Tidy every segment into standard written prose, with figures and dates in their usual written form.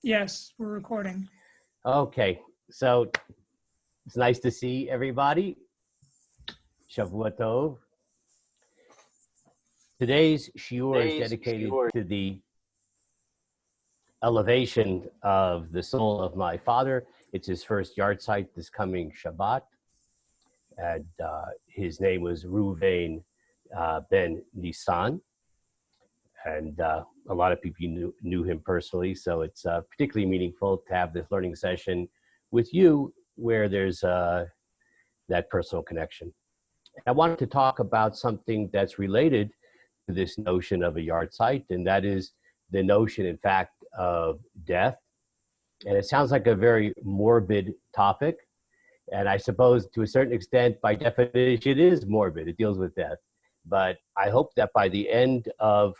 Yes, we're recording. Okay, so it's nice to see everybody. Shavua Tov. Today's shiur is dedicated to the elevation of the soul of my father. It's his first yard site this coming Shabbat. And his name was Ruvain ben Nisan. And a lot of people knew him personally. So it's particularly meaningful to have this learning session with you where there's that personal connection. I wanted to talk about something that's related to this notion of a yard site, and that is the notion, in fact, of death. And it sounds like a very morbid topic, and I suppose to a certain extent, by definition, it is morbid. It deals with death. But I hope that by the end of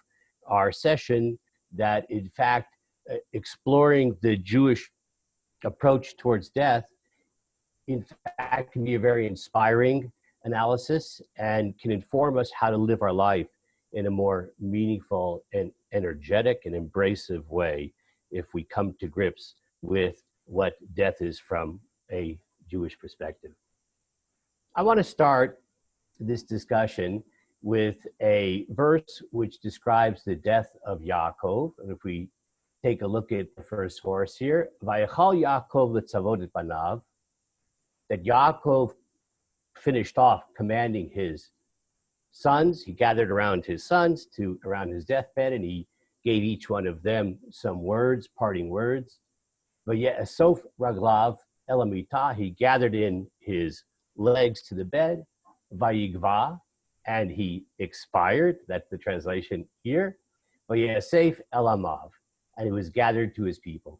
our session, that in fact, exploring the Jewish approach towards death, in fact, can be a very inspiring analysis and can inform us how to live our life in a more meaningful and energetic and embracive way if we come to grips with what death is from a Jewish perspective. I want to start this discussion with a verse which describes the death of Yaakov. And if we take a look at the first verse here, Vayachal Yaakov letzavot et banav, that Yaakov finished off commanding his sons. He gathered around his sons around his deathbed, and he gave each one of them some words, parting words. Vayesov raglav elamita, he gathered in his legs to the bed. Vayigva, and he expired. That's the translation here. Vayesef elamav, and he was gathered to his people.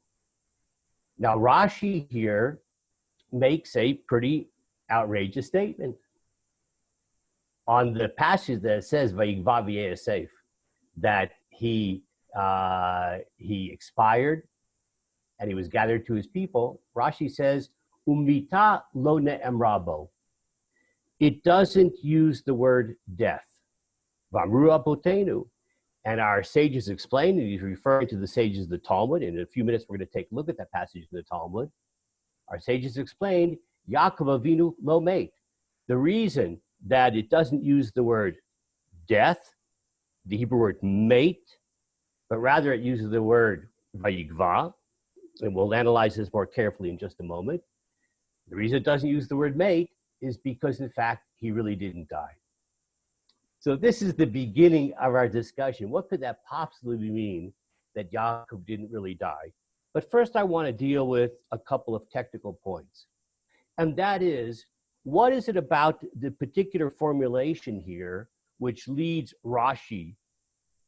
Now Rashi here makes a pretty outrageous statement on the passage that says Vayigva v'yesef, that he expired and he was gathered to his people. Rashi says umita lo ne'emrabo. It doesn't use the word death. Vamru apotenu, and our sages explain, and he's referring to the sages of the Talmud. In a few minutes, we're going to take a look at that passage in the Talmud. Our sages explained, Yaakov Avinu lo mate. The reason that it doesn't use the word death, the Hebrew word mate, but rather it uses the word vayigva, and we'll analyze this more carefully in just a moment. The reason it doesn't use the word mate is because, in fact, he really didn't die. So this is the beginning of our discussion. What could that possibly mean that Yaakov didn't really die? But first, I want to deal with a couple of technical points. And that is, what is it about the particular formulation here which leads Rashi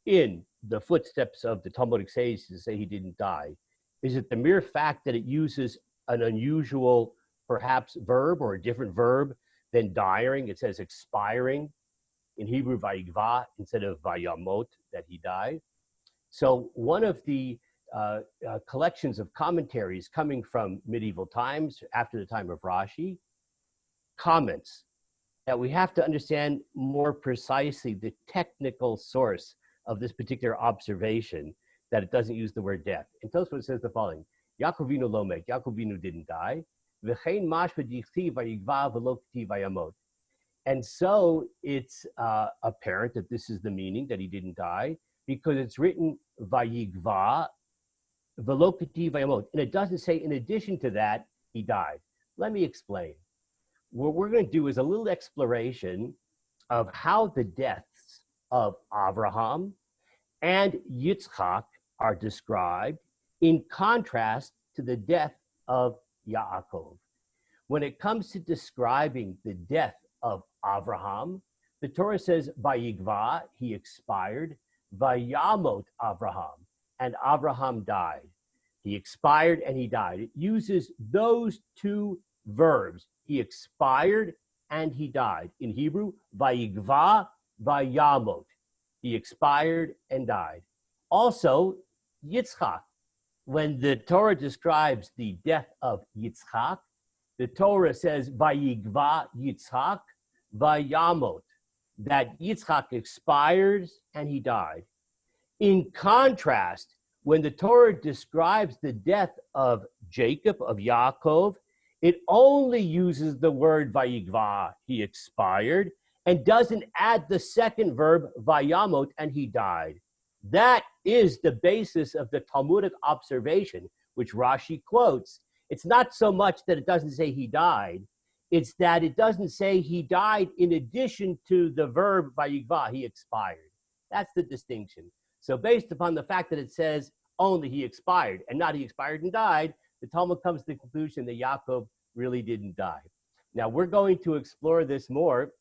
in the footsteps of the Talmudic sages to say he didn't die? Is it the mere fact that it uses an unusual, perhaps, verb or a different verb than dying? It says expiring in Hebrew, vayigva, instead of vayamot, that he died. So one of the collections of commentaries coming from medieval times, after the time of Rashi, comments that we have to understand more precisely the technical source of this particular observation, that it doesn't use the word death. And Tosfot says the following: Yaakov Avinu lo met, Yaakov Avinu didn't die. V'chein mashma dichtiv vayigva v'lo ktiv vayamot. And so it's apparent that this is the meaning, that he didn't die, because it's written vayigva v'lo ktiv vayamot. And it doesn't say, in addition to that, he died. Let me explain. What we're going to do is a little exploration of how the deaths of Abraham and Yitzchak are described in contrast to the death of Yaakov. When it comes to describing the death of Abraham, the Torah says, Vayigva, he expired, Vayamot Abraham, and Abraham died. He expired and he died. It uses those two verbs. He expired and he died. In Hebrew, Vayigva, Vayamot. He expired and died. Also, Yitzchak. When the Torah describes the death of Yitzchak, the Torah says, Vayigva Yitzchak, Vayamot, that Yitzchak expires and he died. In contrast, when the Torah describes the death of Jacob, of Yaakov, it only uses the word vayigva, he expired, and doesn't add the second verb vayamot, and he died. That is the basis of the Talmudic observation, which Rashi quotes. It's not so much that it doesn't say he died, it's that it doesn't say he died in addition to the verb vayigva, he expired. That's the distinction. So based upon the fact that it says only he expired and not he expired and died, the Talmud comes to the conclusion that Yaakov really didn't die. Now we're going to explore this more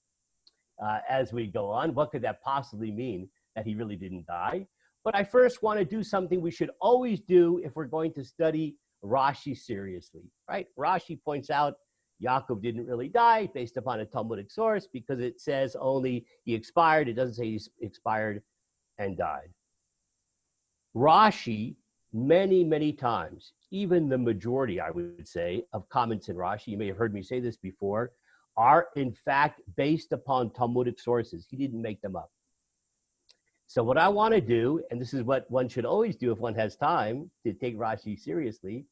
as we go on. What could that possibly mean, that he really didn't die? But I first want to do something we should always do if we're going to study Rashi seriously, right? Rashi points out Yaakov didn't really die based upon a Talmudic source because it says only he expired. It doesn't say he expired and died. Rashi, many, many times, even the majority, I would say, of comments in Rashi, you may have heard me say this before, are in fact based upon Talmudic sources. He didn't make them up. So what I want to do, and this is what one should always do if one has time to take Rashi seriously,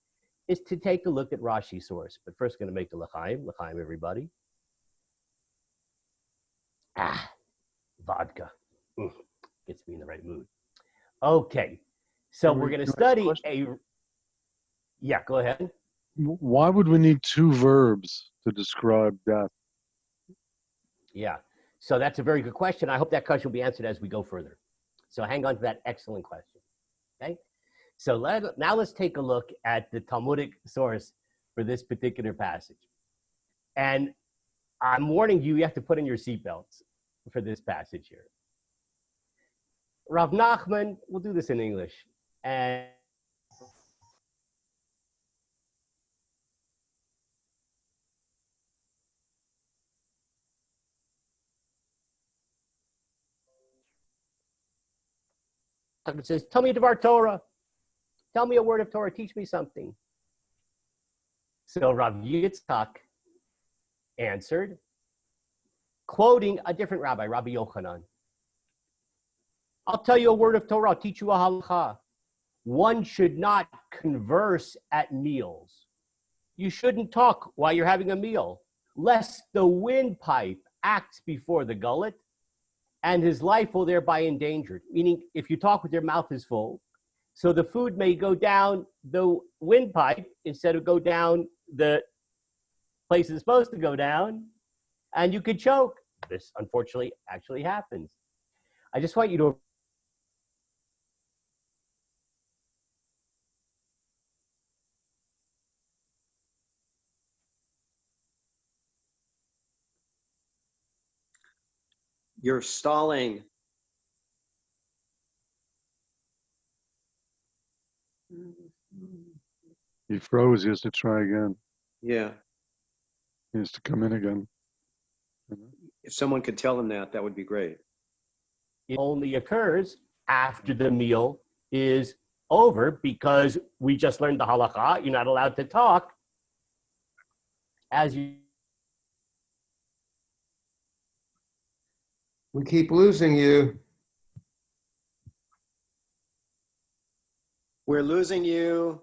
is to take a look at Rashi's source. But first, going to make the l'chaim. L'chaim, everybody. Vodka. Gets me in the right mood. Okay. So we're going to study a... Yeah, go ahead. Why would we need two verbs to describe death? Yeah. So that's a very good question. I hope that question will be answered as we go further. So hang on to that excellent question. Okay. So now let's take a look at the Talmudic source for this particular passage. And I'm warning you, you have to put in your seatbelts for this passage here. Rav Nachman, we'll do this in English. And it says, tell me Devar Torah. Tell me a word of Torah. Teach me something. So Rav Yitzchak answered, quoting a different rabbi, Rabbi Yochanan. I'll tell you a word of Torah. I'll teach you a halacha. One should not converse at meals. You shouldn't talk while you're having a meal, lest the windpipe acts before the gullet, and his life will thereby endangered. Meaning, if you talk with your mouth is full, so the food may go down the windpipe instead of go down the place it's supposed to go down, and you could choke. This, unfortunately, actually happens. I just want you to... You're stalling. He froze. He has to try again. Yeah. He has to come in again. If someone could tell him that, that would be great. It only occurs after the meal is over because we just learned the halakha. You're not allowed to talk as you... We keep losing you. We're losing you.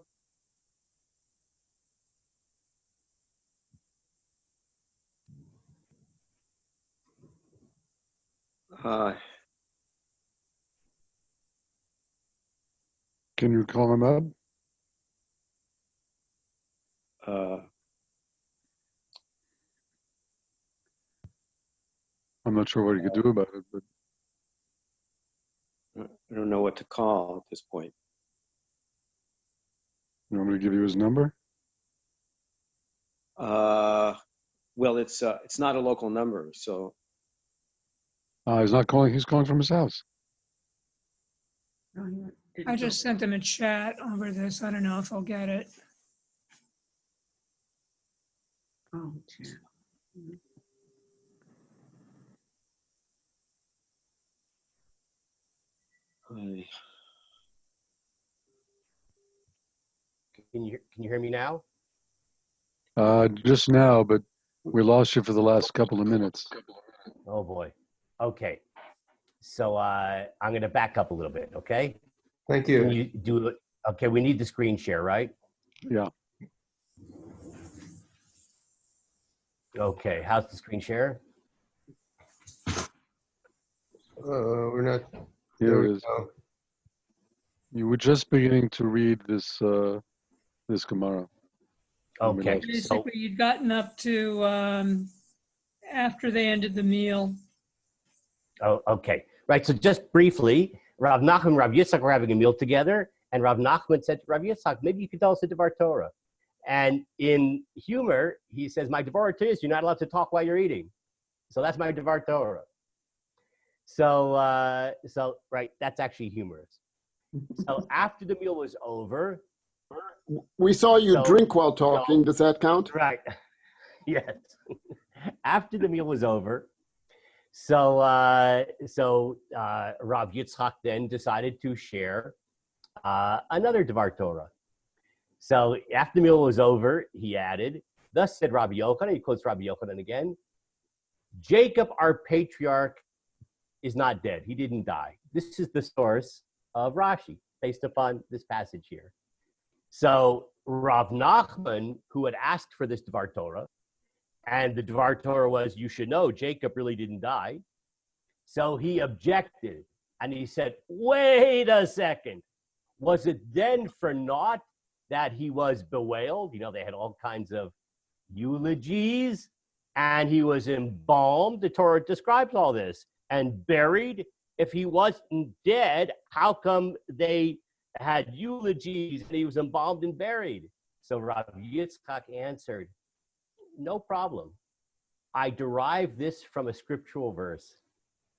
Can you call him up? I'm not sure what you could do about it, but I don't know what to call at this point. you want me to give you his number? Well, it's not a local number, so. He's not calling. He's calling from his house. I just sent him a chat over this. I don't know if I'll get it. Oh, chat. Can you hear me now? Just now, but we lost you for the last couple of minutes. Oh boy. Okay. So I'm going to back up a little bit, okay? Thank Can you. you do it? Okay, we need the screen share, right? Yeah. Okay, how's the screen share? We're not. There Here we it is. go. You were just beginning to read this this Gemara. Okay, so Basically, you'd gotten up to after they ended the meal. oh, okay, right. So just briefly, Rav Nachman and Rav Yitzchak were having a meal together, and Rav Nachman said to Rav Yitzchak, "Maybe you could tell us the Devar Torah." And in humor, he says, "My Devar Torah is you're not allowed to talk while you're eating." So that's my Devar Torah. So right, that's actually humorous. So after the meal was over, We saw you So- drink while talking. Does that count? right? Yes. After the meal was over, so Rav Yitzchak then decided to share another Devar Torah. So after the meal was over, he added, "Thus said Rabbi Yochanan," he quotes Rabbi Yochanan again, "Jacob, our patriarch, is not dead. He didn't die." This is the source of Rashi, based upon this passage here. So Rav Nachman, who had asked for this Devar Torah, and the Devar Torah was, you should know, Jacob really didn't die. So he objected, and he said, wait a second. Was it then for naught that he was bewailed? You know, they had all kinds of eulogies, and he was embalmed. The Torah describes all this. And buried. If he wasn't dead, how come they had eulogies and he was embalmed and buried? So Rav Yitzchak answered, no problem. I derive this from a scriptural verse.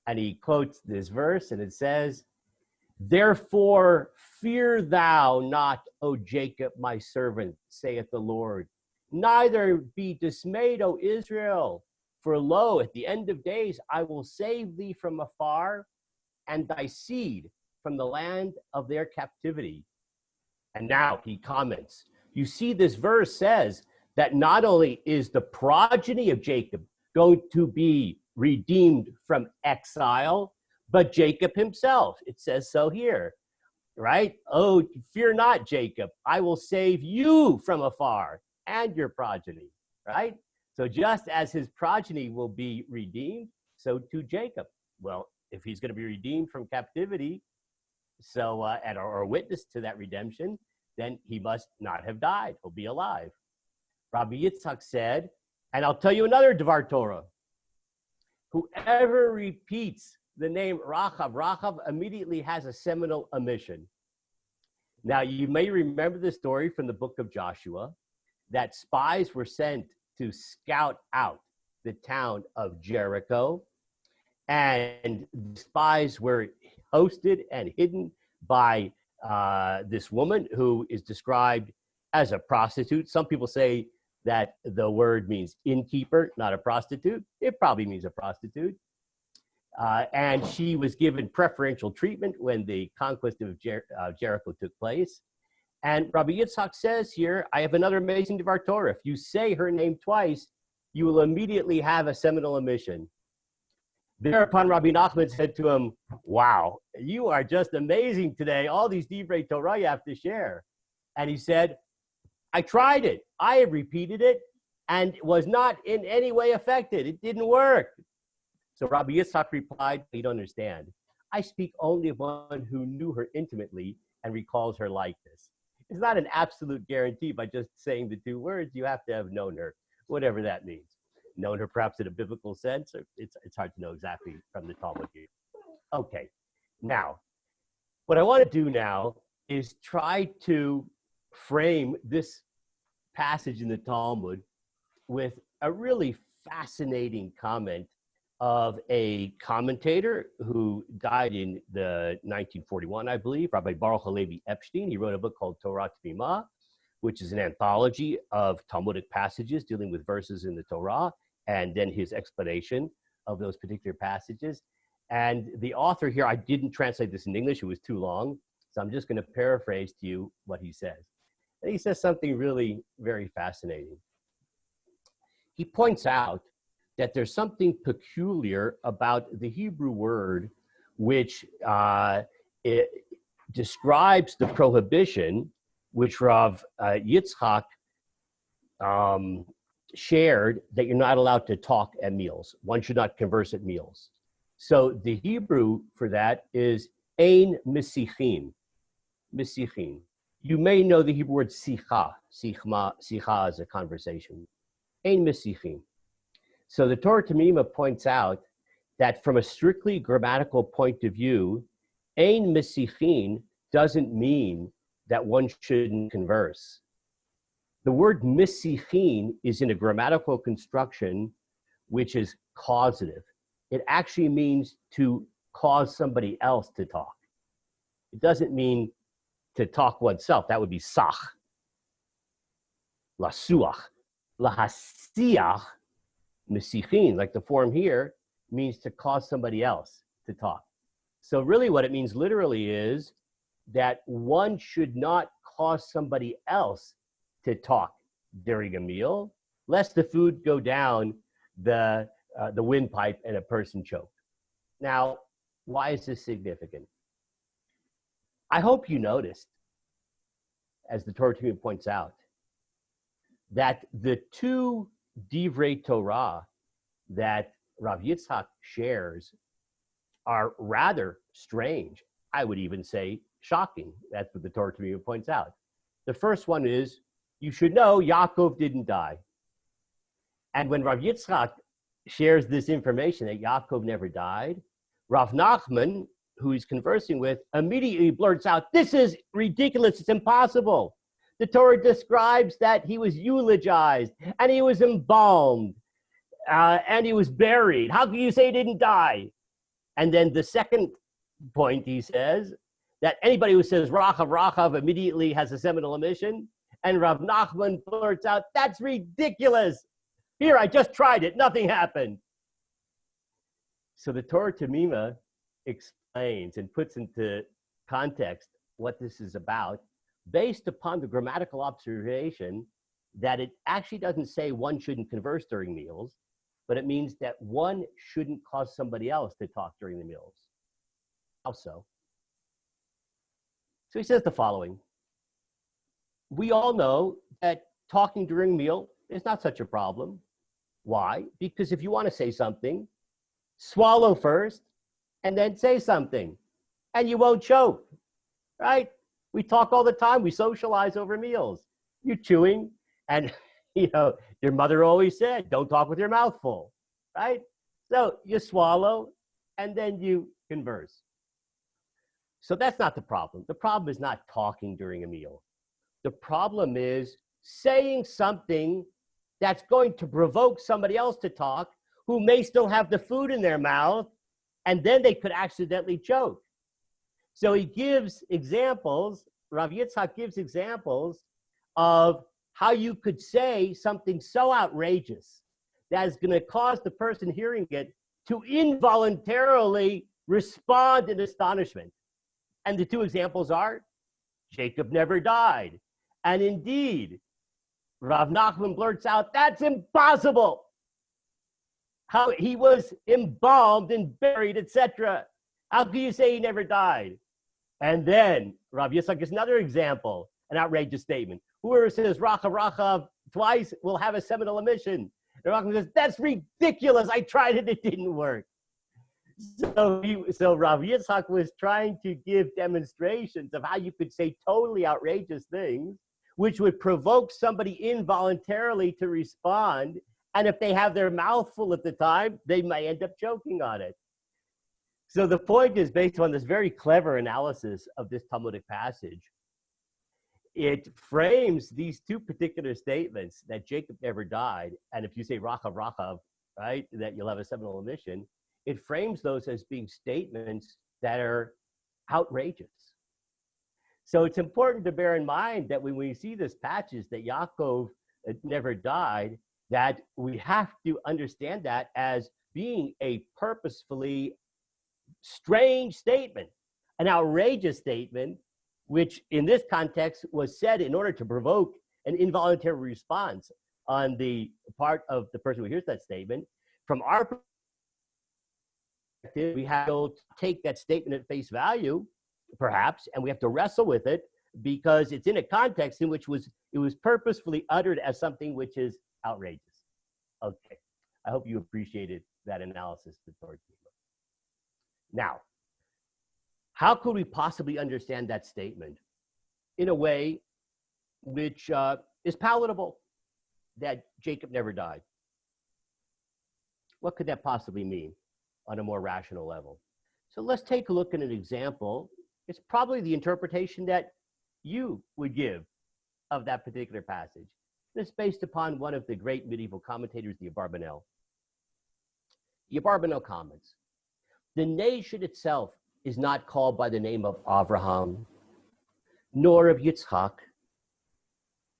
And he quotes this verse, and it says, therefore fear thou not, O Jacob, my servant, saith the Lord. Neither be dismayed, O Israel. For lo, at the end of days, I will save thee from afar and thy seed from the land of their captivity. And now he comments, you see, this verse says that not only is the progeny of Jacob going to be redeemed from exile, but Jacob himself. It says so here, right? Oh, fear not, Jacob. I will save you from afar and your progeny, right? So just as his progeny will be redeemed, so too Jacob. Well, if he's going to be redeemed from captivity, so and or a witness to that redemption, then he must not have died. He'll be alive. Rabbi Yitzchak said, and I'll tell you another Devar Torah. Whoever repeats the name Rachav immediately has a seminal omission. Now, you may remember the story from the book of Joshua, that spies were sent to scout out the town of Jericho. And the spies were hosted and hidden by this woman who is described as a prostitute. Some people say that the word means innkeeper, not a prostitute. It probably means a prostitute. And she was given preferential treatment when the conquest of Jericho took place. And Rabbi Yitzchak says here, I have another amazing Devar Torah. If you say her name twice, you will immediately have a seminal omission. Thereupon Rabbi Nachman said to him, wow, you are just amazing today. All these Divrei Torah you have to share. And he said, I tried it. I have repeated it and was not in any way affected. It didn't work. So Rabbi Yitzchak replied, you don't understand. I speak only of one who knew her intimately and recalls her likeness. It's not an absolute guarantee by just saying the two words. You have to have known her, whatever that means. Known her perhaps in a biblical sense, or it's hard to know exactly from the Talmud here. Okay, now, what I want to do now is try to frame this passage in the Talmud with a really fascinating comment of a commentator who died in the 1941, I believe, Rabbi Baruch Halevi Epstein. He wrote a book called Torah Tmima, which is an anthology of Talmudic passages dealing with verses in the Torah, and then his explanation of those particular passages. And the author here, I didn't translate this in English, it was too long, so I'm just going to paraphrase to you what he says. And he says something really very fascinating. He points out that there's something peculiar about the Hebrew word, which describes the prohibition which Rav Yitzchak shared, that you're not allowed to talk at meals. One should not converse at meals. So the Hebrew for that is ein misichin. Misichin. You may know the Hebrew word sicha. Sicha is a conversation. Ein misichin. So the Torah Tamima points out that from a strictly grammatical point of view, ein misichin doesn't mean that one shouldn't converse. The word misichin is in a grammatical construction which is causative. It actually means to cause somebody else to talk. It doesn't mean to talk oneself. That would be sach. Lasuach. Lahasiach, misichin, like the form here, means to cause somebody else to talk. So really what it means literally is that one should not cause somebody else to talk during a meal, lest the food go down the windpipe and a person choke. Now, why is this significant? I hope you noticed, as the Torah Tamim points out, that the two divrei Torah that Rav Yitzchak shares are rather strange. I would even say shocking. That's what the Torah Tamim points out. The first one is, you should know Yaakov didn't die. And when Rav Yitzchak shares this information that Yaakov never died, Rav Nachman, who he's conversing with, immediately blurts out, this is ridiculous, it's impossible. The Torah describes that he was eulogized, and he was embalmed, and he was buried. How can you say he didn't die? And then the second point, he says, that anybody who says Rachav, Rachav immediately has a seminal emission, and Rav Nachman blurts out, that's ridiculous. Here, I just tried it, nothing happened. So the Torah Tamima explains and puts into context what this is about, based upon the grammatical observation that it actually doesn't say one shouldn't converse during meals, but it means that one shouldn't cause somebody else to talk during the meals. How so? So he says the following. We all know that talking during meal is not such a problem. Why? Because if you want to say something, swallow first and then say something, and you won't choke, right? We talk all the time. We socialize over meals. You're chewing, and your mother always said, don't talk with your mouth full, right? So you swallow, and then you converse. So that's not the problem. The problem is not talking during a meal. The problem is saying something that's going to provoke somebody else to talk who may still have the food in their mouth, and then they could accidentally choke. So he gives examples, Rav Yitzchak gives examples of how you could say something so outrageous that is going to cause the person hearing it to involuntarily respond in astonishment. And the two examples are, Jacob never died. And indeed, Rav Nachman blurts out, that's impossible. How he was embalmed and buried, etc. How can you say he never died? And then Rav Yitzchak gives another example, an outrageous statement. Whoever says Rachav, Rachav twice will have a seminal emission. And Rav says, that's ridiculous. I tried it, it didn't work. So Rav Yitzchak was trying to give demonstrations of how you could say totally outrageous things, which would provoke somebody involuntarily to respond. And if they have their mouth full at the time, they might end up choking on it. So the point is, based on this very clever analysis of this Talmudic passage, it frames these two particular statements, that Jacob never died, and if you say Rachav, Rachav, right, that you'll have a seminal emission, it frames those as being statements that are outrageous. So it's important to bear in mind that when we see this passage that Yaakov never died, that we have to understand that as being a purposefully strange statement, an outrageous statement, which in this context was said in order to provoke an involuntary response on the part of the person who hears that statement. From our perspective, we have to take that statement at face value perhaps, and we have to wrestle with it because it's in a context in which it was purposefully uttered as something which is outrageous. Okay, I hope you appreciated that analysis. Now, how could we possibly understand that statement in a way which is palatable, that Jacob never died? What could that possibly mean on a more rational level? So let's take a look at an example. It's probably the interpretation that you would give of that particular passage. It's based upon one of the great medieval commentators, the Abarbanel. The Abarbanel comments, the nation itself is not called by the name of Abraham, nor of Yitzhak,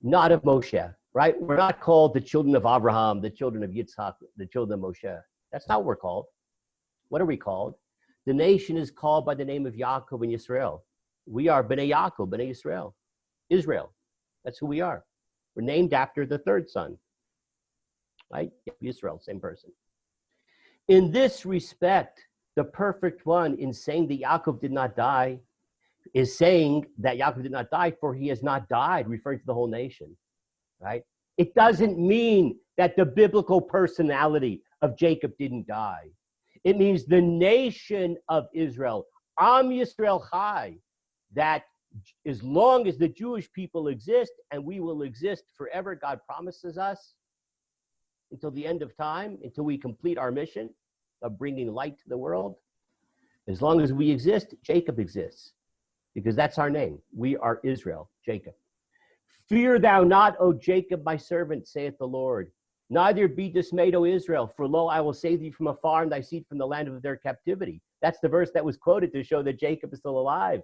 not of Moshe, right? We're not called the children of Abraham, the children of Yitzhak, the children of Moshe. That's not what we're called. What are we called? The nation is called by the name of Yaakov and Yisrael. We are Bnei Yaakov, Bnei Yisrael. Israel. That's who we are. We're named after the third son, right? Yisrael, same person. In this respect, the perfect one, in saying that Yaakov did not die, is saying that Yaakov did not die, for he has not died, referring to the whole nation, right? It doesn't mean that the biblical personality of Jacob didn't die. It means the nation of Israel, Am Yisrael Chai, that as long as the Jewish people exist, and we will exist forever, God promises us, until the end of time, until we complete our mission of bringing light to the world. As long as we exist, Jacob exists, because that's our name. We are Israel, Jacob. Fear thou not, O Jacob, my servant, saith the Lord. Neither be dismayed, O Israel, for lo, I will save thee from afar and thy seed from the land of their captivity. That's the verse that was quoted to show that Jacob is still alive.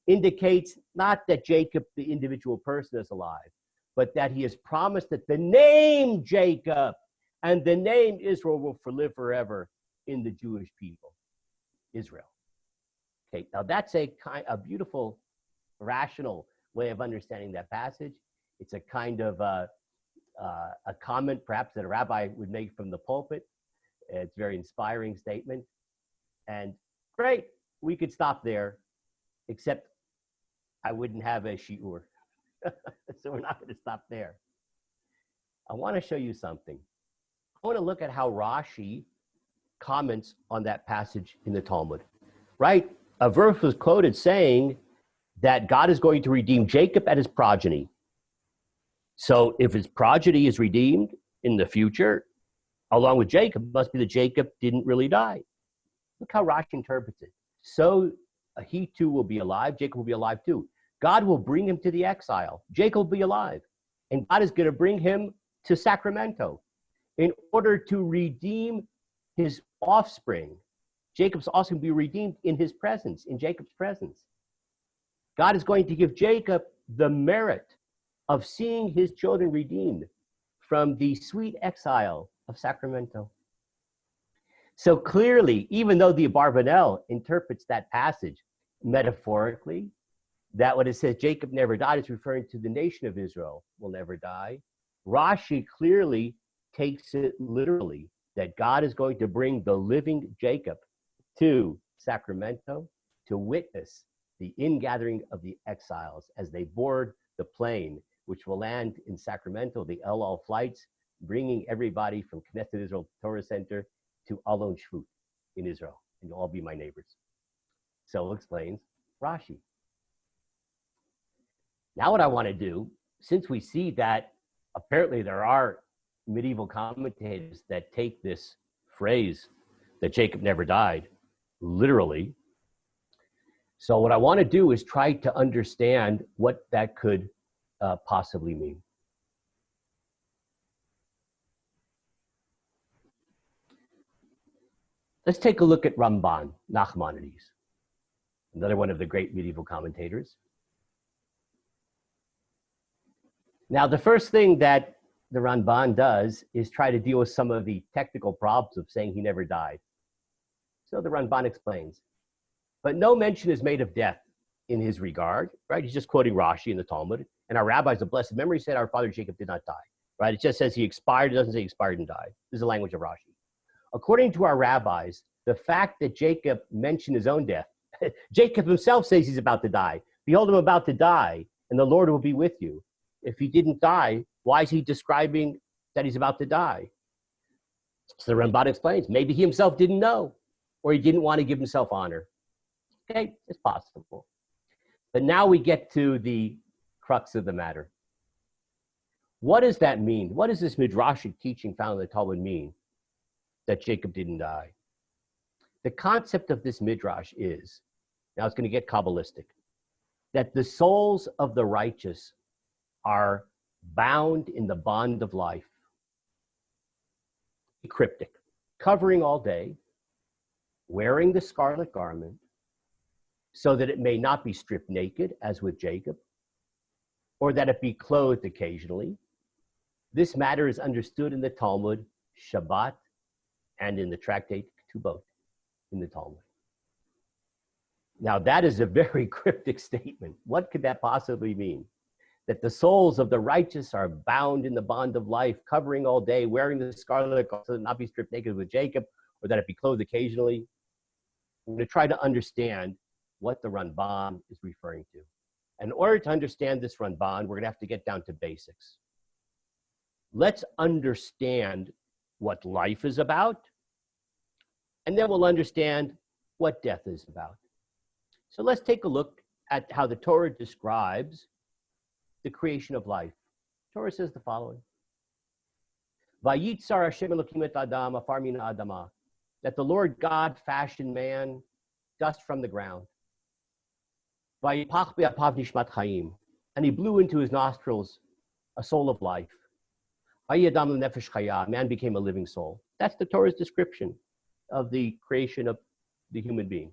Indicates not that Jacob, the individual person, is alive, but that he has promised that the name Jacob and the name Israel will live forever in the Jewish people, Israel. Okay, now that's a beautiful, rational way of understanding that passage. It's a kind of a comment, perhaps, that a rabbi would make from the pulpit. It's a very inspiring statement. And great, we could stop there, except I wouldn't have a shiur. So we're not going to stop there. I want to show you something. I want to look at how Rashi comments on that passage in the Talmud, right? A verse was quoted saying that God is going to redeem Jacob and his progeny. So if his progeny is redeemed in the future, along with Jacob, it must be that Jacob didn't really die. Look how Rashi interprets it. So he too will be alive. Jacob will be alive too. God will bring him to the exile. Jacob will be alive. And God is going to bring him to Sacramento in order to redeem his offspring. Jacob's offspring will be redeemed in his presence, in Jacob's presence. God is going to give Jacob the merit of seeing his children redeemed from the sweet exile of Sacramento. So clearly, even though the Abarbanel interprets that passage metaphorically, that when it says Jacob never died, it's referring to the nation of Israel will never die. Rashi clearly takes it literally, that God is going to bring the living Jacob to Sacramento to witness the ingathering of the exiles as they board the plane, which will land in Sacramento, the El Al flights, bringing everybody from Knesset Israel Torah Center to Alon Shvut in Israel, and you'll all be my neighbors. So explains Rashi. Now what I want to do, since we see that apparently there are medieval commentators that take this phrase that Jacob never died literally. So what I want to do is try to understand what that could possibly mean. Let's take a look at Ramban, Nachmanides, another one of the great medieval commentators. Now, the first thing that the Ramban does is try to deal with some of the technical problems of saying he never died. So the Ramban explains, but no mention is made of death in his regard, right? He's just quoting Rashi in the Talmud. And our rabbis of blessed memory said our father Jacob did not die, right? It just says he expired. It doesn't say he expired and died. This is the language of Rashi. According to our rabbis, the fact that Jacob mentioned his own death Jacob himself says he's about to die. Behold, I'm about to die, and the Lord will be with you. If he didn't die, why is he describing that he's about to die? So the Ramban explains, maybe he himself didn't know, or he didn't want to give himself honor. Okay, it's possible. But now we get to the crux of the matter. What does that mean? What does this midrashic teaching found in the Talmud mean that Jacob didn't die? The concept of this midrash is, now it's going to get Kabbalistic, that the souls of the righteous are bound in the bond of life. Cryptic, covering all day, wearing the scarlet garment, so that it may not be stripped naked, as with Jacob, or that it be clothed occasionally. This matter is understood in the Talmud, Shabbat, and in the tractate Ketubot in the Talmud. Now, that is a very cryptic statement. What could that possibly mean? That the souls of the righteous are bound in the bond of life, covering all day, wearing the scarlet garment, so that it not be stripped naked with Jacob, or that it be clothed occasionally. I'm going to try to understand what the Ramban is referring to. In order to understand this Ramban, we're going to have to get down to basics. Let's understand what life is about, and then we'll understand what death is about. So let's take a look at how the Torah describes the creation of life. The Torah says the following: Vayitzar Hashem Elokim et Adam afar min ha'adama, that the Lord God fashioned man dust from the ground. Vayipach be'apav nishmat chayim, and he blew into his nostrils a soul of life. Vayadam nefesh chaya, man became a living soul. That's the Torah's description of the creation of the human being.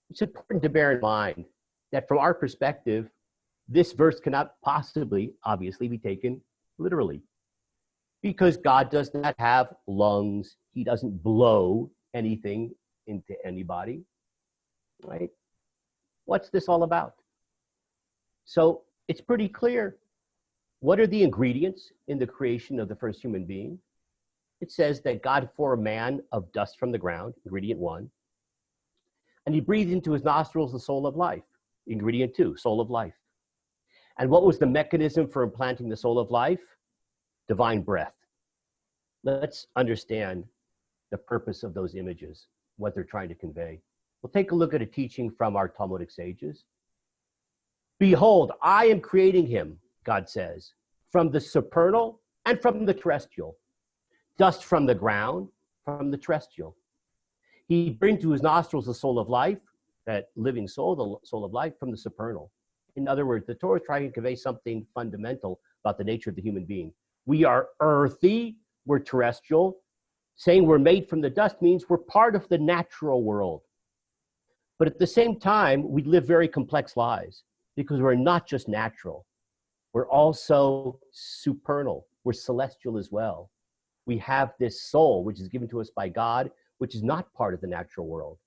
It's important to bear in mind that from our perspective, this verse cannot possibly, obviously, be taken literally, because God does not have lungs. He doesn't blow anything into anybody, right? What's this all about? So it's pretty clear. What are the ingredients in the creation of the first human being? It says that God formed man of dust from the ground, ingredient 1, and he breathed into his nostrils the soul of life, ingredient 2, soul of life. And what was the mechanism for implanting the soul of life? Divine breath. Let's understand the purpose of those images, what they're trying to convey. We'll take a look at a teaching from our Talmudic sages. Behold, I am creating him, God says, from the supernal and from the terrestrial. Dust from the ground, from the terrestrial. He brings to his nostrils the soul of life, that living soul, the soul of life, from the supernal. In other words, the Torah is trying to convey something fundamental about the nature of the human being. We are earthy, we're terrestrial. Saying we're made from the dust means we're part of the natural world. But at the same time, we live very complex lives because we're not just natural. We're also supernal. We're celestial as well. We have this soul, which is given to us by God, which is not part of the natural world.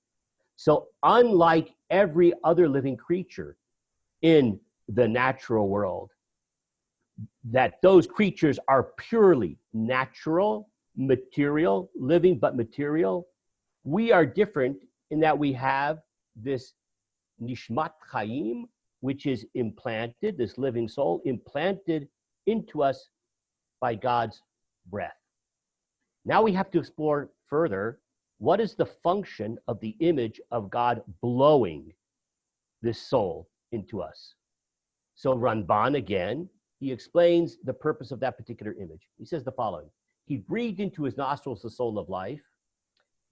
So unlike every other living creature in the natural world, that those creatures are purely natural, material, living but material, we are different in that we have this nishmat chayim, which is implanted, this living soul, implanted into us by God's breath. Now we have to explore further, what is the function of the image of God blowing this soul into us? So Ramban, again, he explains the purpose of that particular image. He says the following: he breathed into his nostrils the soul of life.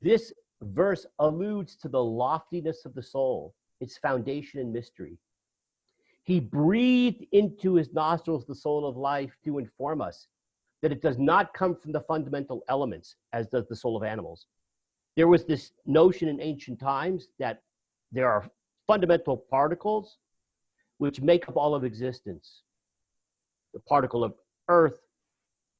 This verse alludes to the loftiness of the soul, its foundation and mystery. He breathed into his nostrils the soul of life to inform us that it does not come from the fundamental elements, as does the soul of animals. There was this notion in ancient times that there are fundamental particles which make up all of existence. The particle of earth,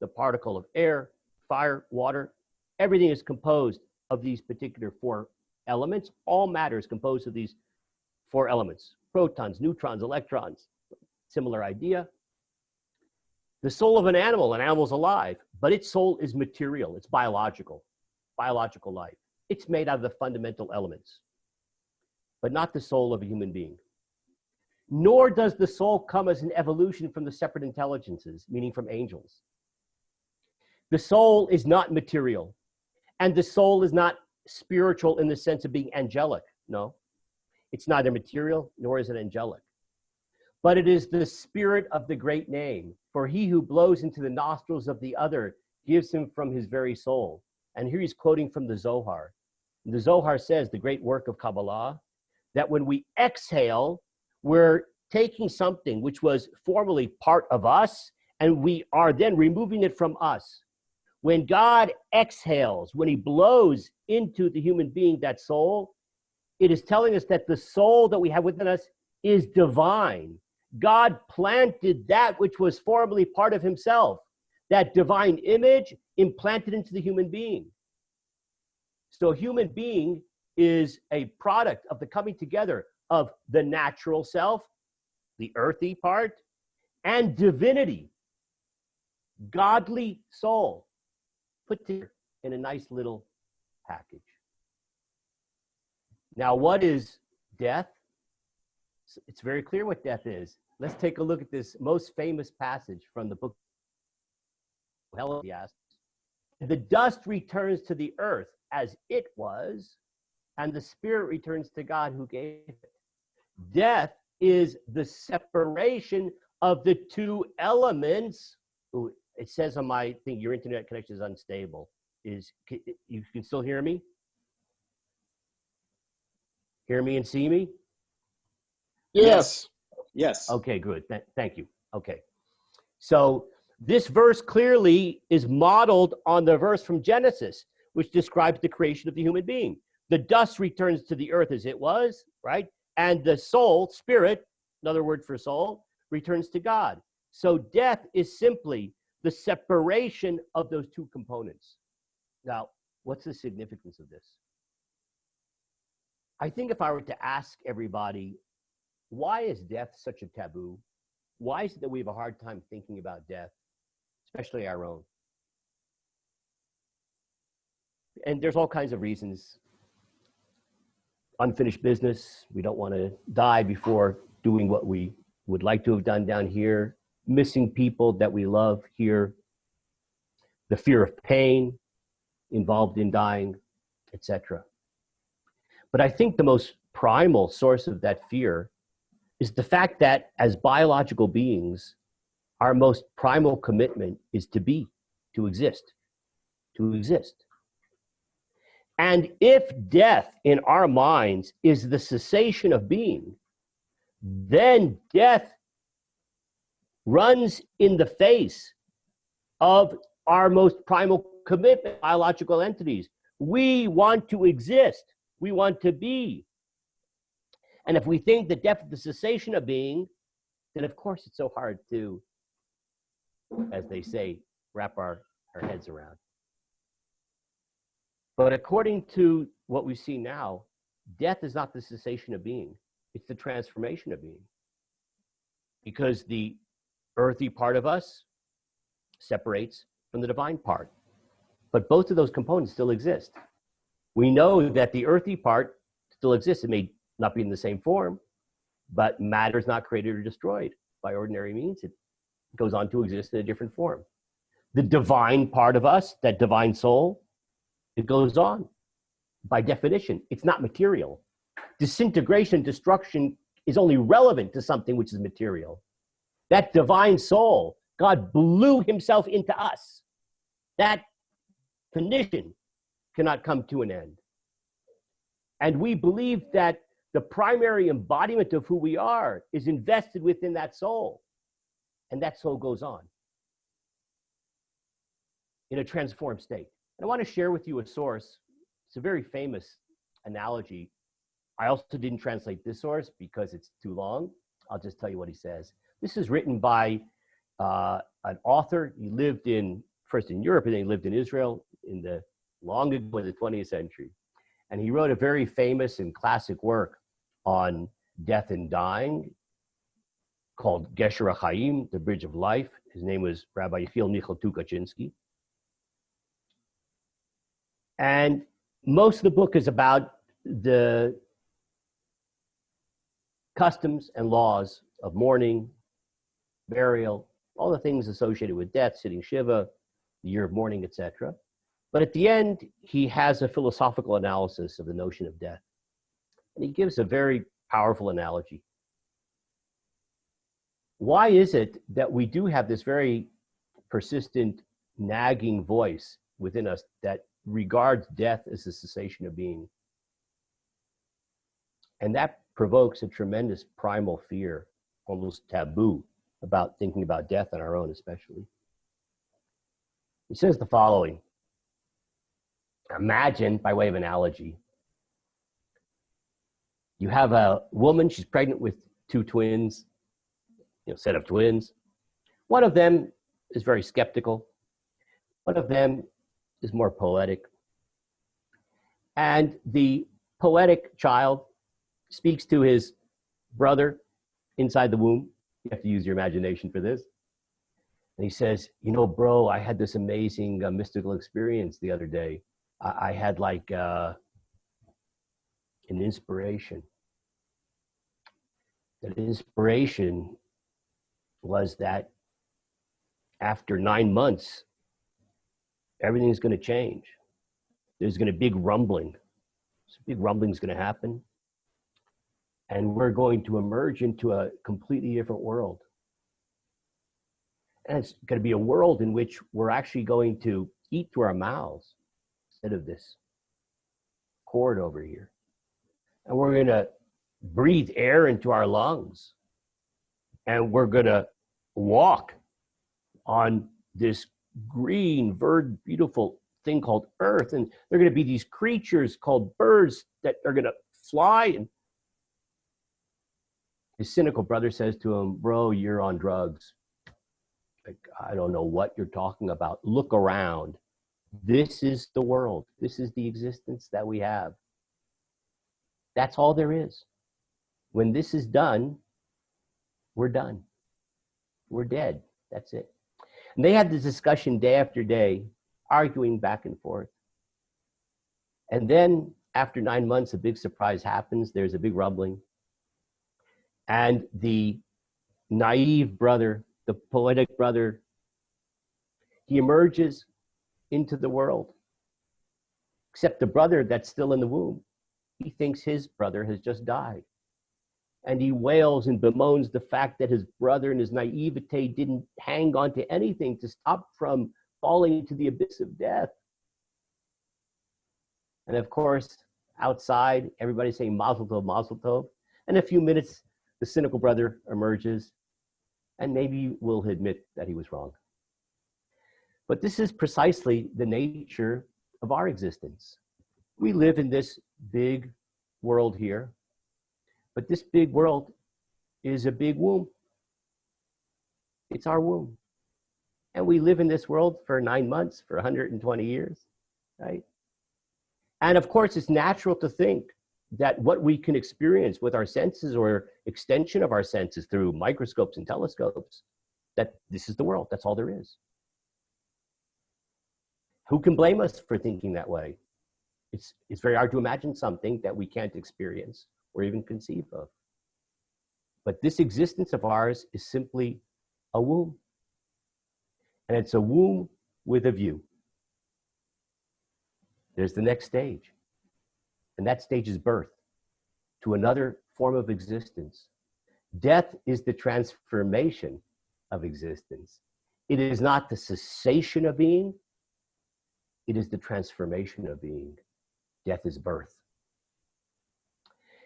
the particle of air, fire, water, everything is composed of these particular 4 elements. All matter is composed of these 4 elements: protons, neutrons, electrons. Similar idea. The soul of an animal is alive, but its soul is material, it's biological life. It's made out of the fundamental elements. but not the soul of a human being. Nor does the soul come as an evolution from the separate intelligences, meaning from angels. The soul is not material, and the soul is not spiritual in the sense of being angelic. No, it's neither material nor is it angelic. But it is the spirit of the great name. For he who blows into the nostrils of the other gives him from his very soul. And here he's quoting from the Zohar. The Zohar says, the great work of Kabbalah, that when we exhale, we're taking something which was formerly part of us, and we are then removing it from us. When God exhales, when he blows into the human being, that soul, it is telling us that the soul that we have within us is divine. God planted that which was formerly part of himself, that divine image implanted into the human being. So a human being is a product of the coming together of the natural self, the earthy part, and divinity, godly soul, put together in a nice little package. Now, what is death? It's very clear what death is. Let's take a look at this most famous passage from the book of Ecclesiastes. The dust returns to the earth as it was, and the spirit returns to God who gave it. Death is the separation of the two elements. Ooh, it says on my thing, your internet connection is unstable. You can still hear me? Hear me and see me? Yes. Yes. Okay, good. Thank you. Okay. So this verse clearly is modeled on the verse from Genesis, which describes the creation of the human being. The dust returns to the earth as it was, right? And the soul, spirit, another word for soul, returns to God. So death is simply the separation of those two components. Now, what's the significance of this? I think if I were to ask everybody, why is death such a taboo? Why is it that we have a hard time thinking about death, especially our own? And there's all kinds of reasons. Unfinished business. We don't want to die before doing what we would like to have done down here. Missing people that we love here. The fear of pain involved in dying, etc. But I think the most primal source of that fear is the fact that as biological beings, our most primal commitment is to be, to exist, to exist. And if death in our minds is the cessation of being, then death runs in the face of our most primal commitment, biological entities. We want to exist. We want to be. And if we think that death is the cessation of being, then of course it's so hard to, as they say, wrap our heads around. But according to what we see now, death is not the cessation of being. It's the transformation of being. Because the earthy part of us separates from the divine part. But both of those components still exist. We know that the earthy part still exists. It may not be in the same form, but matter is not created or destroyed by ordinary means. It goes on to exist in a different form. The divine part of us, that divine soul, it goes on. By definition, it's not material. Disintegration, destruction is only relevant to something which is material. That divine soul, God blew himself into us. That definition cannot come to an end. And we believe that the primary embodiment of who we are is invested within that soul. And that soul goes on in a transformed state. And I want to share with you a source. It's a very famous analogy. I also didn't translate this source because it's too long. I'll just tell you what he says. This is written by an author. He lived first in Europe, and then he lived in Israel long ago in the 20th century. And he wrote a very famous and classic work on death and dying called Gesher HaChaim, The Bridge of Life. His name was Rabbi Yechiel Michal Tukachinsky. And most of the book is about the customs and laws of mourning, burial, all the things associated with death, sitting Shiva, the year of mourning, etc. But at the end, he has a philosophical analysis of the notion of death. And he gives a very powerful analogy. Why is it that we do have this very persistent, nagging voice within us that regards death as a cessation of being? And that provokes a tremendous primal fear, almost taboo, about thinking about death on our own especially. He says the following. Imagine, by way of analogy, you have a woman, she's pregnant with two twins, set of twins. One of them is very skeptical. One of them is more poetic. And the poetic child speaks to his brother inside the womb. You have to use your imagination for this. And he says, bro, I had this amazing mystical experience the other day. I had like an inspiration. That inspiration was that after 9 months, everything's going to change. There's going to be big rumbling. So big rumbling is going to happen. And we're going to emerge into a completely different world. And it's going to be a world in which we're actually going to eat through our mouths instead of this cord over here. And we're going to breathe air into our lungs. And we're going to walk on this green, verdant, beautiful thing called earth. And there are going to be these creatures called birds that are going to fly. And his cynical brother says to him, bro, you're on drugs. Like, I don't know what you're talking about. Look around. This is the world. This is the existence that we have. That's all there is. When this is done, we're done. We're dead. That's it. And they had this discussion day after day, arguing back and forth. And then after 9 months, a big surprise happens. There's a big rumbling. And the naive brother, the poetic brother, he emerges into the world. Except the brother that's still in the womb, he thinks his brother has just died. And he wails and bemoans the fact that his brother in his naivete didn't hang on to anything to stop from falling into the abyss of death. And of course, outside, everybody's saying mazel tov, mazel tov. And in a few minutes, the cynical brother emerges and maybe will admit that he was wrong. But this is precisely the nature of our existence. We live in this big world here, but this big world is a big womb. It's our womb. And we live in this world for 9 months, for 120 years, right? And of course, it's natural to think that what we can experience with our senses or extension of our senses through microscopes and telescopes, that this is the world, that's all there is. Who can blame us for thinking that way? It's very hard to imagine something that we can't experience or even conceive of. But this existence of ours is simply a womb. And it's a womb with a view. There's the next stage. And that stage is birth to another form of existence. Death is the transformation of existence. It is not the cessation of being. It is the transformation of being. Death is birth.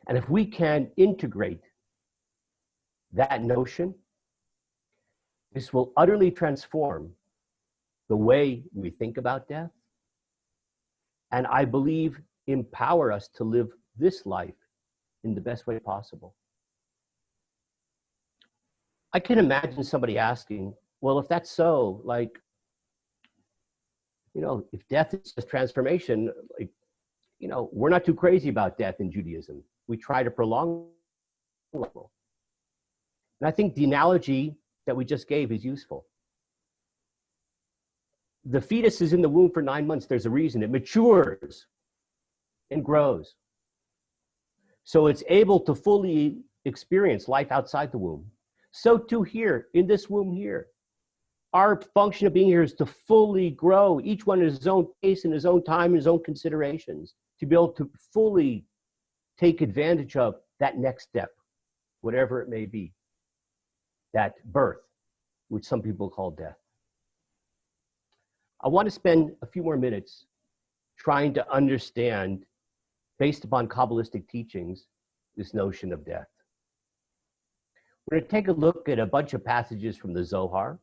And if we can integrate that notion, this will utterly transform the way we think about death, and I believe empower us to live this life in the best way possible. I can imagine somebody asking, well, if that's so, like, if death is just transformation, like, we're not too crazy about death in Judaism. We try to prolong the level. And I think the analogy that we just gave is useful. The fetus is in the womb for 9 months. There's a reason. It matures and grows. So it's able to fully experience life outside the womb, so too here, in this womb here. Our function of being here is to fully grow, each one at his own pace, in his own time, his own considerations, to be able to fully take advantage of that next step, whatever it may be, that birth, which some people call death. I want to spend a few more minutes trying to understand, based upon Kabbalistic teachings, this notion of death. We're going to take a look at a bunch of passages from the Zohar,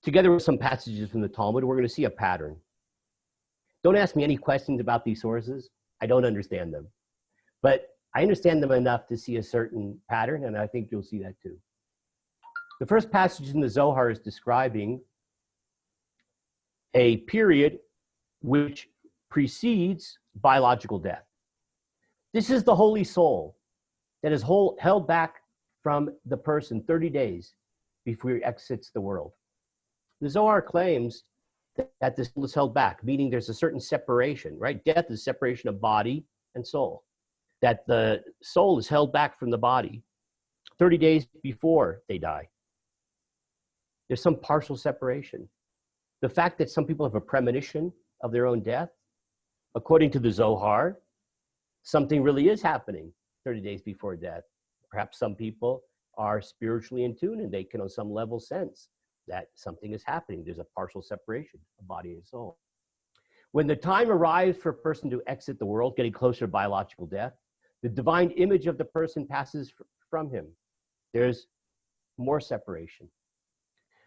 together with some passages from the Talmud. We're going to see a pattern. Don't ask me any questions about these sources. I don't understand them. But I understand them enough to see a certain pattern, and I think you'll see that too. The first passage in the Zohar is describing a period which precedes biological death. This is the holy soul that is held back from the person 30 days before he exits the world. The Zohar claims that the soul is held back, meaning there's a certain separation, right? Death is separation of body and soul. That the soul is held back from the body 30 days before they die. There's some partial separation. The fact that some people have a premonition of their own death, according to the Zohar, something really is happening 30 days before death. Perhaps some people are spiritually in tune and they can on some level sense that something is happening. There's a partial separation of body and soul. When the time arrives for a person to exit the world, getting closer to biological death, the divine image of the person passes from him. There's more separation.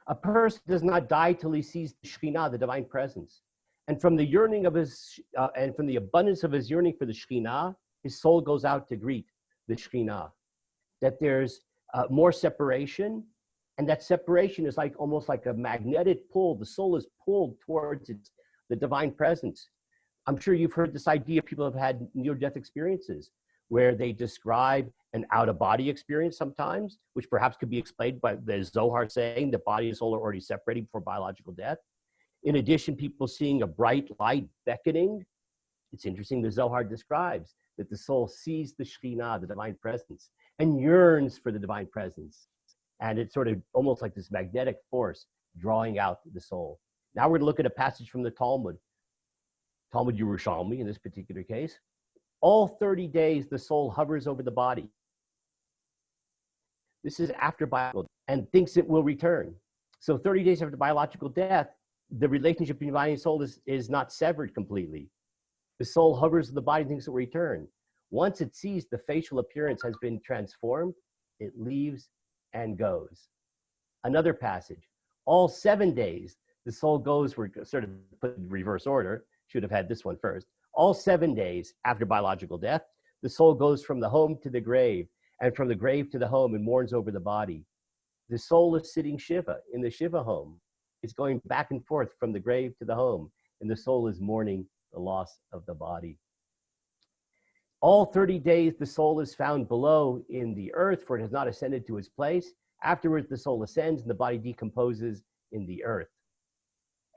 A person does not die till he sees the Shekhinah, the divine presence. And from the yearning of his, and from the abundance of his yearning for the Shekhinah, his soul goes out to greet the Shekhinah. That there's more separation, and that separation is like almost like a magnetic pull. The soul is pulled towards the divine presence. I'm sure you've heard this idea. People have had near-death experiences where they describe an out-of-body experience sometimes, which perhaps could be explained by the Zohar saying the body and soul are already separating before biological death. In addition, people seeing a bright light beckoning. It's interesting, the Zohar describes that the soul sees the Shekhinah, the divine presence, and yearns for the divine presence. And it's sort of almost like this magnetic force drawing out the soul. Now we're going to look at a passage from the Talmud, Talmud Yerushalmi in this particular case. All 30 days, the soul hovers over the body. This is after biological death and thinks it will return. So 30 days after biological death, the relationship between body and soul is not severed completely. The soul hovers over the body and thinks it will return. Once it sees the facial appearance has been transformed, it leaves and goes. Another passage, all 7 days, the soul goes, we're sort of put in reverse order, should have had this one first. All 7 days after biological death, the soul goes from the home to the grave, and from the grave to the home and mourns over the body. The soul is sitting Shiva in the Shiva home. It's going back and forth from the grave to the home, and the soul is mourning the loss of the body. All 30 days, the soul is found below in the earth, for it has not ascended to its place. Afterwards, the soul ascends, and the body decomposes in the earth.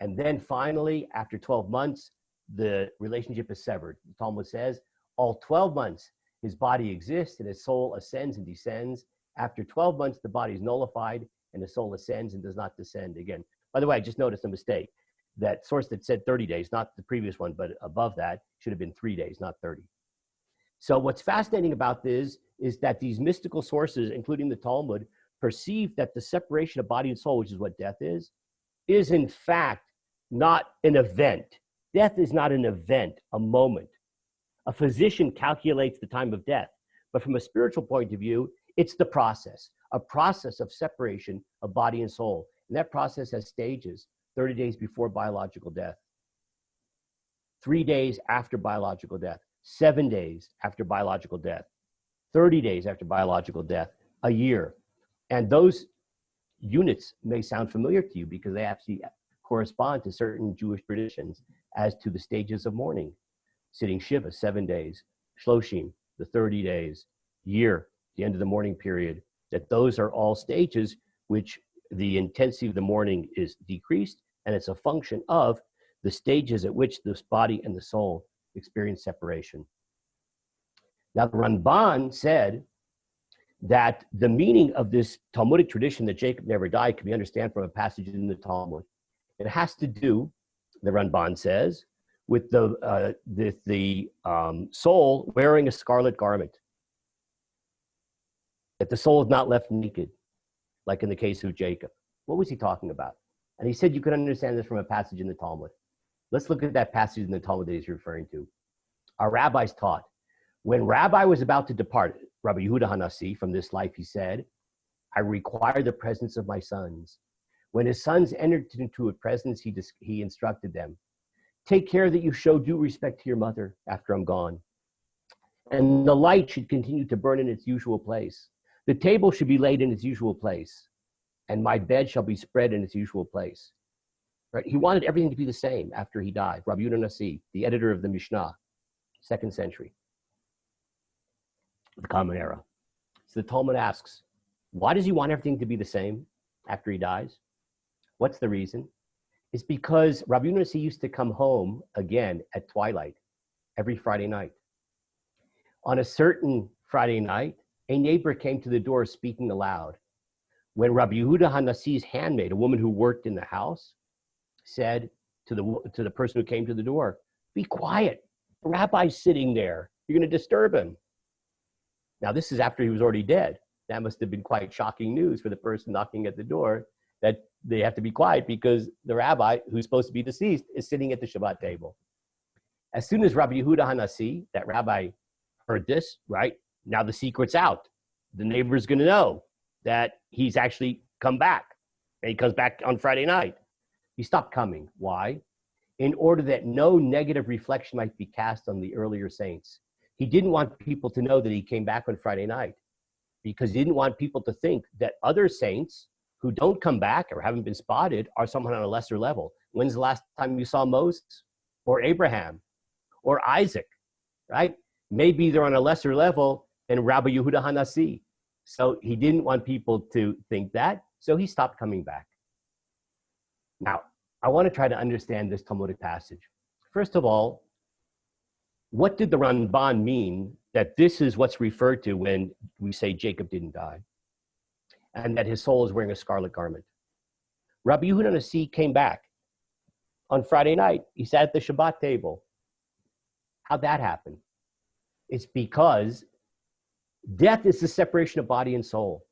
And then finally, after 12 months, the relationship is severed. The Talmud says, all 12 months, his body exists, and his soul ascends and descends. After 12 months, the body is nullified, and the soul ascends and does not descend again. By the way, I just noticed a mistake. That source that said 30 days, not the previous one, but above that, should have been 3 days, not 30. So what's fascinating about this is that these mystical sources, including the Talmud, perceive that the separation of body and soul, which is what death is in fact not an event. Death is not an event, a moment. A physician calculates the time of death, but from a spiritual point of view, it's the process, a process of separation of body and soul. And that process has stages, 30 days before biological death, 3 days after biological death, 7 days after biological death, 30 days after biological death, a year. And those units may sound familiar to you because they actually correspond to certain Jewish traditions as to the stages of mourning. Sitting Shiva, 7 days, Shloshim, the 30 days, year, the end of the mourning period, that those are all stages which the intensity of the mourning is decreased, and it's a function of the stages at which this body and the soul experience separation. Now, the Ramban said that the meaning of this Talmudic tradition that Jacob never died can be understood from a passage in the Talmud. It has to do, the Ramban says, with the soul wearing a scarlet garment. That the soul is not left naked, like in the case of Jacob. What was he talking about? And he said you could understand this from a passage in the Talmud. Let's look at that passage in the Talmud that he's referring to. Our rabbis taught, when Rabbi was about to depart, Rabbi Yehuda Hanasi, from this life, he said, I require the presence of my sons. When his sons entered into a presence, he instructed them, take care that you show due respect to your mother after I'm gone. And the light should continue to burn in its usual place. The table should be laid in its usual place. And my bed shall be spread in its usual place. Right? He wanted everything to be the same after he died. Rabbi Yehuda Hanasi, the editor of the Mishnah, 2nd century, the Common Era. So the Talmud asks, why does he want everything to be the same after he dies? What's the reason? It's because Rabbi Yehuda Hanasi used to come home again at twilight every Friday night. On a certain Friday night, a neighbor came to the door speaking aloud. When Rabbi Yehuda Hanasi's handmaid, a woman who worked in the house, said to the person who came to the door, be quiet, the rabbi's sitting there, you're going to disturb him. Now, this is after he was already dead. That must have been quite shocking news for the person knocking at the door, that they have to be quiet because the rabbi, who's supposed to be deceased, is sitting at the Shabbat table. As soon as Rabbi Yehuda Hanasi, that rabbi, heard this, right? Now the secret's out. The neighbor's going to know that he's actually come back. And he comes back on Friday night. He stopped coming. Why? In order that no negative reflection might be cast on the earlier saints. He didn't want people to know that he came back on Friday night because he didn't want people to think that other saints who don't come back or haven't been spotted are someone on a lesser level. When's the last time you saw Moses or Abraham or Isaac, right? Maybe they're on a lesser level than Rabbi Yehuda Hanasi. So he didn't want people to think that, so he stopped coming back. Now, I want to try to understand this Talmudic passage. First of all, what did the Ramban mean that this is what's referred to when we say Jacob didn't die and that his soul is wearing a scarlet garment? Rabbi Yehuda Hanasi came back on Friday night. He sat at the Shabbat table. How'd that happen? It's because death is the separation of body and soul.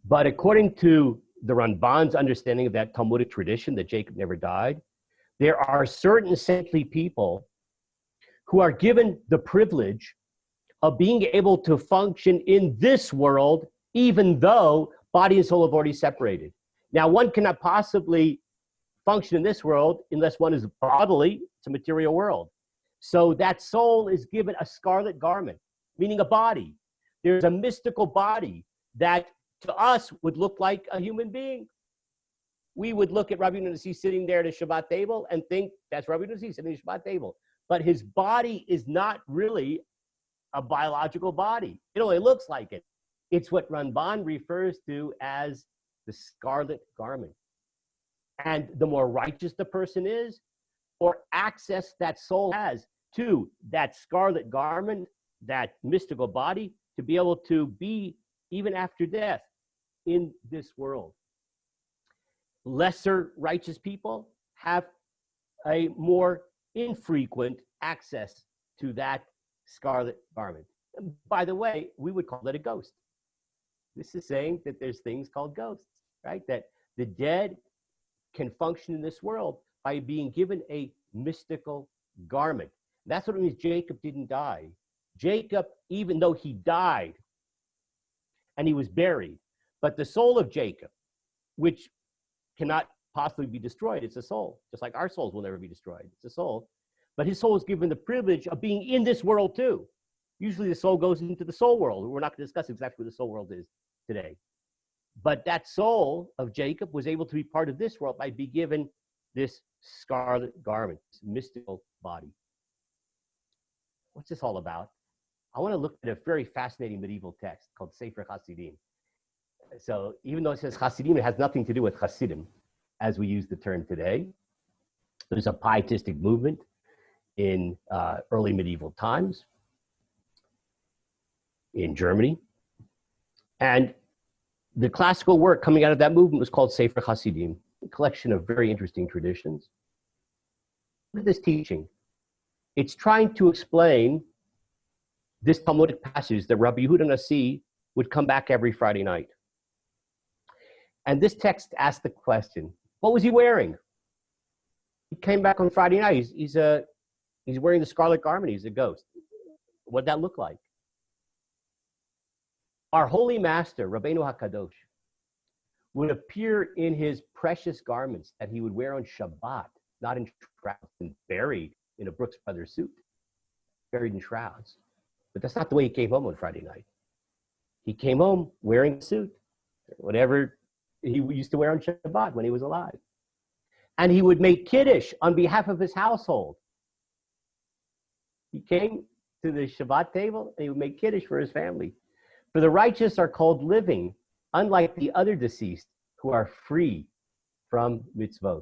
But according to the Ramban's understanding of that Talmudic tradition that Jacob never died, there are certain saintly people who are given the privilege of being able to function in this world, even though body and soul have already separated. Now, one cannot possibly function in this world unless one is bodily, it's a material world. So that soul is given a scarlet garment, meaning a body. There's a mystical body that to us would look like a human being. We would look at Rabbi Yehuda Hanasi sitting there at a Shabbat table and think that's Rabbi Yehuda Hanasi sitting at a Shabbat table. But his body is not really a biological body. It only looks like it. It's what Ramban refers to as the scarlet garment. And the more righteous the person is, or access that soul has to that scarlet garment, that mystical body, to be able to be, even after death, in this world. Lesser righteous people have a more infrequent access to that scarlet garment. And by the way, we would call it a ghost. This is saying that there's things called ghosts, right? That the dead can function in this world by being given a mystical garment. That's what it means Jacob didn't die. Jacob, even though he died and he was buried, but the soul of Jacob, which cannot possibly be destroyed, it's a soul, just like our souls will never be destroyed. It's a soul. But his soul is given the privilege of being in this world too. Usually the soul goes into the soul world. We're not going to discuss exactly what the soul world is today. But that soul of Jacob was able to be part of this world by being given this scarlet garment, this mystical body. What's this all about? I want to look at a very fascinating medieval text called Sefer Hasidim. So even though it says Hasidim, it has nothing to do with Hasidim as we use the term today. There's a pietistic movement in early medieval times. in Germany. And the classical work coming out of that movement was called Sefer Hasidim, a collection of very interesting traditions. Look at this teaching. It's trying to explain this Talmudic passage that Rabbi Yehuda Nasi would come back every Friday night. And this text asked the question, what was he wearing? He came back on Friday night. He's wearing the scarlet garment. He's a ghost. What'd that look like? Our holy master, Rabbeinu HaKadosh, would appear in his precious garments that he would wear on Shabbat, not in shrouds and buried in a Brooks Brothers suit, buried in shrouds. But that's not the way he came home on Friday night. He came home wearing a suit, whatever he used to wear on Shabbat when he was alive. And he would make Kiddush on behalf of his household. He came to the Shabbat table and he would make Kiddush for his family. For the righteous are called living, unlike the other deceased who are free from mitzvot.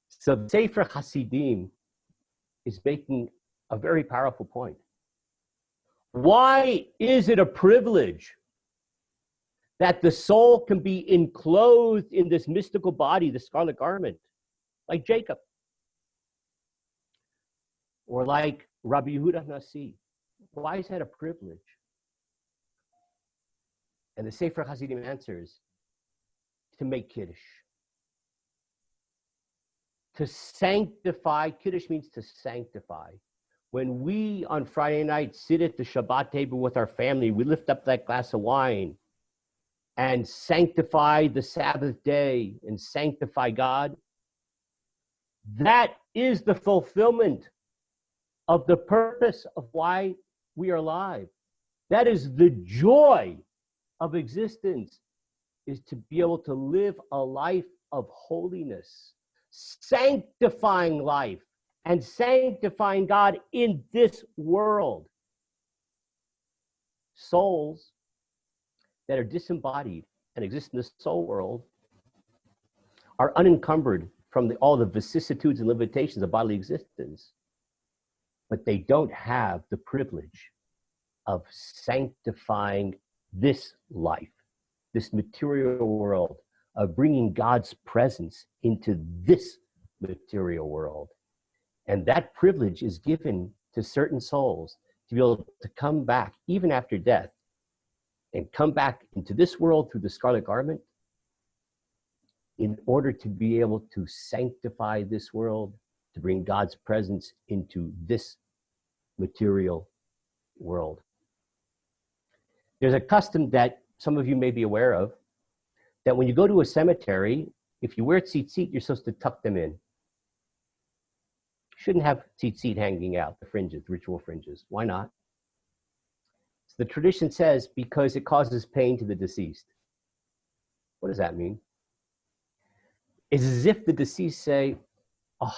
So the Sefer Hasidim is making a very powerful point. Why is it a privilege that the soul can be enclosed in this mystical body, the scarlet garment, like Jacob, or like Rabbi Yehuda Nasi? Why is that a privilege? And the Sefer Hasidim answers, to make Kiddush. To sanctify, Kiddush means to sanctify. When we on Friday night sit at the Shabbat table with our family, we lift up that glass of wine and sanctify the Sabbath day and sanctify God. That is the fulfillment of the purpose of why we are alive. That is the joy of existence, is to be able to live a life of holiness, sanctifying life and sanctifying God in this world. Souls that are disembodied and exist in the soul world are unencumbered from all the vicissitudes and limitations of bodily existence, but they don't have the privilege of sanctifying this life, this material world, of bringing God's presence into this material world. And that privilege is given to certain souls to be able to come back, even after death, and come back into this world through the scarlet garment in order to be able to sanctify this world, to bring God's presence into this material world. There's a custom that some of you may be aware of, that when you go to a cemetery, if you wear tzitzit, you're supposed to tuck them in. You shouldn't have tzitzit hanging out, the fringes, ritual fringes. Why not? So the tradition says because it causes pain to the deceased. What does that mean? It's as if the deceased say, oh,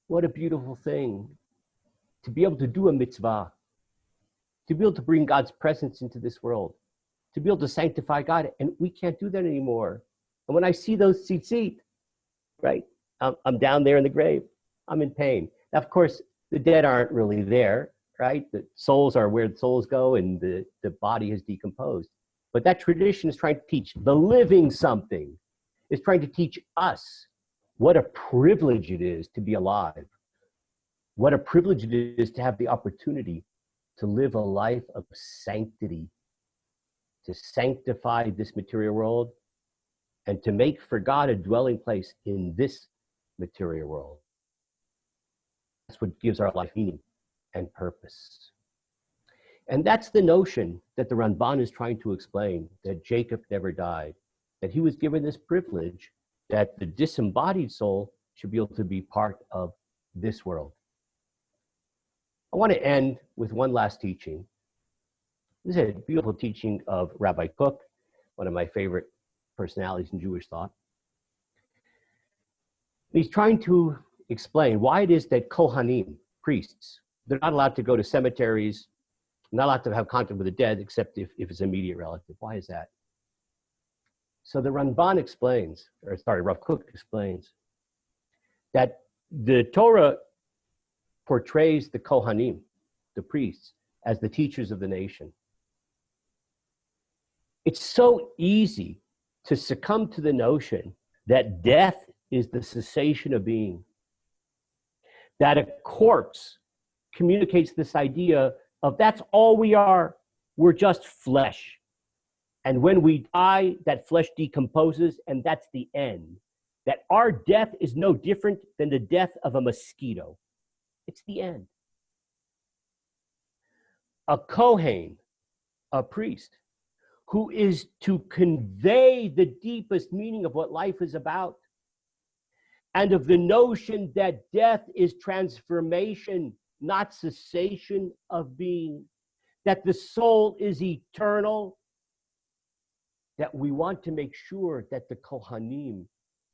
what a beautiful thing to be able to do a mitzvah, to be able to bring God's presence into this world, to be able to sanctify God, and we can't do that anymore. And when I see those tzitzit, right, I'm down there in the grave, I'm in pain. Now, of course, the dead aren't really there, right? The souls are where the souls go and the body has decomposed. But that tradition is trying to teach the living something. It's trying to teach us what a privilege it is to be alive. What a privilege it is to have the opportunity to live a life of sanctity, to sanctify this material world, and to make for God a dwelling place in this material world. That's what gives our life meaning and purpose. And that's the notion that the Ramban is trying to explain, that Jacob never died, that he was given this privilege, that the disembodied soul should be able to be part of this world. I want to end with one last teaching. This is a beautiful teaching of Rabbi Kook, one of my favorite personalities in Jewish thought. He's trying to explain why it is that Kohanim, priests, they're not allowed to go to cemeteries, not allowed to have contact with the dead, except if it's an immediate relative. Why is that? So the Ramban explains, Rav Kook explains, that the Torah portrays the Kohanim, the priests, as the teachers of the nation. It's so easy to succumb to the notion that death is the cessation of being, that a corpse communicates this idea of that's all we are, we're just flesh. And when we die, that flesh decomposes, and that's the end. That our death is no different than the death of a mosquito. It's the end. A Kohen, a priest, who is to convey the deepest meaning of what life is about, and of the notion that death is transformation, not cessation of being, that the soul is eternal, that we want to make sure that the Kohanim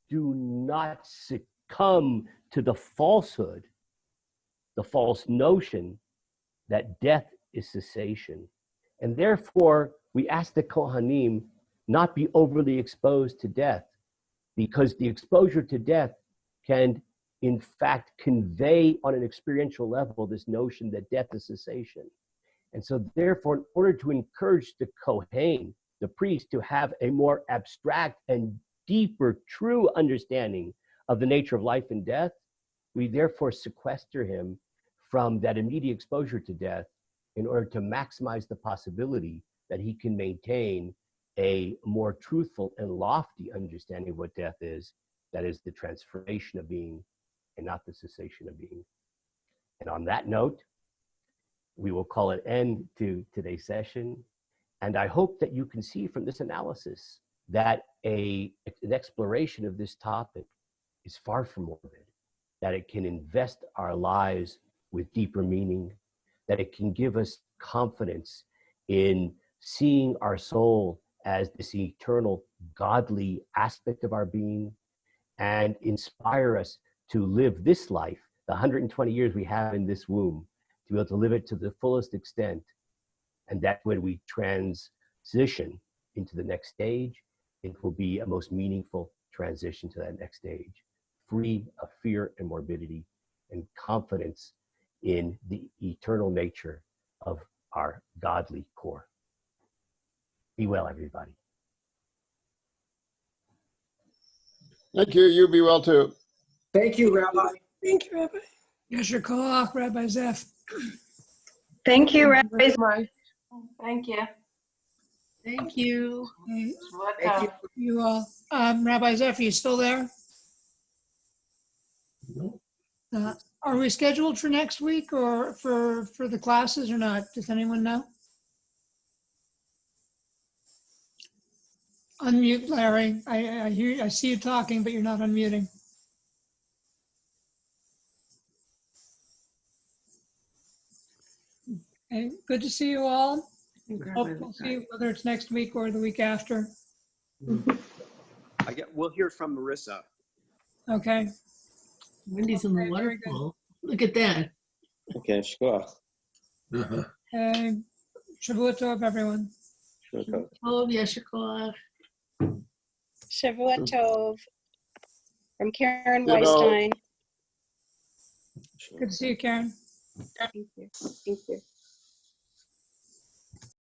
do not succumb to the falsehood, the false notion that death is cessation. And therefore, we ask the Kohanim not be overly exposed to death, because the exposure to death can, in fact, convey on an experiential level this notion that death is cessation. And so therefore, in order to encourage the Kohen, the priest, to have a more abstract and deeper, true understanding of the nature of life and death, we therefore sequester him from that immediate exposure to death in order to maximize the possibility that he can maintain a more truthful and lofty understanding of what death is, that is the transformation of being and not the cessation of being. And on that note, we will call an end to today's session. And I hope that you can see from this analysis that an exploration of this topic is far from morbid, that it can invest our lives with deeper meaning, that it can give us confidence in seeing our soul as this eternal, godly aspect of our being, and inspire us to live this life, the 120 years we have in this womb, to be able to live it to the fullest extent. And that when we transition into the next stage, it will be a most meaningful transition to that next stage, free of fear and morbidity, and confidence in the eternal nature of our godly core. Be well, everybody. Thank you. You be well too. Thank you, Rabbi. Thank you, Rabbi. Yasher Koach, Rabbi Zeph. Thank you, Rabbi. Thank you. Thank you. Hey, Thank you. you all. Rabbi Zeph, are you still there? Are we scheduled for next week or for the classes or not? Does anyone know? Unmute, Larry. I see you talking, but you're not unmuting. Okay, good to see you all. Hope we'll see you, whether it's next week or the week after. We'll hear from Marissa. Okay. Wendy's in the Okay, very good. waterfall. Look at that. Okay, shkoach. Okay. Shavua Tov, everyone. Oh, Yasher Koach. Shavua Tov from Karen Ditto. Weinstein. Good to see you, Karen. Thank you. Thank you.